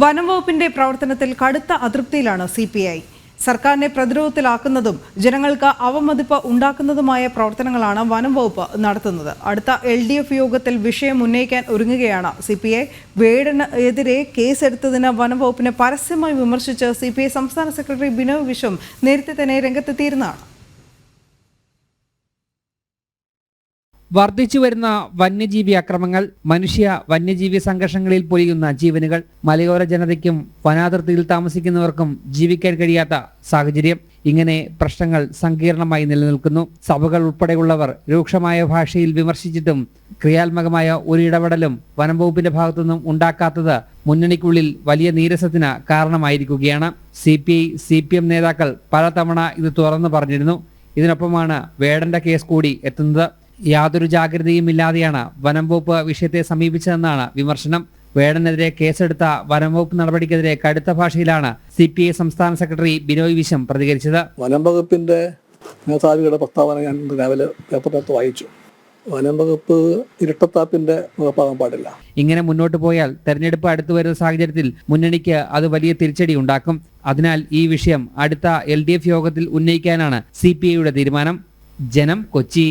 വനം വകുപ്പിന്റെ പ്രവർത്തനത്തിൽ കടുത്ത അതൃപ്തിയിലാണ് CPI. സർക്കാരിനെ പ്രതിരോധത്തിലാക്കുന്നതും ജനങ്ങൾക്ക് അവമതിപ്പ് ഉണ്ടാക്കുന്നതുമായ പ്രവർത്തനങ്ങളാണ് വനം വകുപ്പ് നടത്തുന്നത്. അടുത്ത LDF യോഗത്തിൽ വിഷയം ഉന്നയിക്കാൻ ഒരുങ്ങുകയാണ് CPI. വേടനെതിരെ കേസെടുത്തതിന് വനം വകുപ്പിനെ പരസ്യമായി വിമർശിച്ച് CPI സംസ്ഥാന സെക്രട്ടറി ബിനോയ് വിശ്വം നേരത്തെ തന്നെ രംഗത്തെത്തിയിരുന്നതാണ്. വർദ്ധിച്ചുവരുന്ന വന്യജീവി അക്രമങ്ങൾ, മനുഷ്യ വന്യജീവി സംഘർഷങ്ങളിൽ പൊലിയുന്ന ജീവനുകൾ, മലയോര ജനതയ്ക്കും വനാതിർത്തിയിൽ താമസിക്കുന്നവർക്കും ജീവിക്കാൻ കഴിയാത്ത സാഹചര്യം, ഇങ്ങനെ പ്രശ്നങ്ങൾ സങ്കീർണമായി നിലനിൽക്കുന്നു. സഭകൾ ഉൾപ്പെടെയുള്ളവർ രൂക്ഷമായ ഭാഷയിൽ വിമർശിച്ചിട്ടും ക്രിയാത്മകമായ ഒരു ഇടപെടലും വനം വകുപ്പിന്റെ ഭാഗത്തുനിന്നും ഉണ്ടാക്കാത്തത് മുന്നണിക്കുള്ളിൽ വലിയ നീരസത്തിന് കാരണമായിരിക്കുകയാണ്. CPI, CPM നേതാക്കൾ പലതവണ ഇത് തുറന്നു പറഞ്ഞിരുന്നു. ഇതിനൊപ്പമാണ് വേടന്റെ കേസ് കൂടി എത്തുന്നത്. യാതൊരു ജാഗ്രതയും ഇല്ലാതെയാണ് വനം വകുപ്പ് വിഷയത്തെ സമീപിച്ചതെന്നാണ് വിമർശനം. വേടനെതിരെ കേസെടുത്ത വനം വകുപ്പ് നടപടിക്കെതിരെ കടുത്ത ഭാഷയിലാണ് CPI സംസ്ഥാന സെക്രട്ടറി ബിനോയ് വിശ്വം പ്രതികരിച്ചത്. വനം വകുപ്പിന്റെ മേധാവിയുടെ പ്രസ്താവന ഞാൻ രാവിലെ പേപ്പറിനകത്ത് വായിച്ചു. വനം വകുപ്പ് ഇരട്ടത്താപ്പിന്റെ വകുപ്പാകാൻ പാടില്ല. ഇങ്ങനെ മുന്നോട്ട് പോയാൽ തെരഞ്ഞെടുപ്പ് അടുത്തു വരുന്ന സാഹചര്യത്തിൽ മുന്നണിക്ക് അത് വലിയ തിരിച്ചടി ഉണ്ടാക്കും. അതിനാൽ ഈ വിഷയം അടുത്ത LDF യോഗത്തിൽ ഉന്നയിക്കാനാണ് CPIയുടെ തീരുമാനം. ജനം, കൊച്ചി.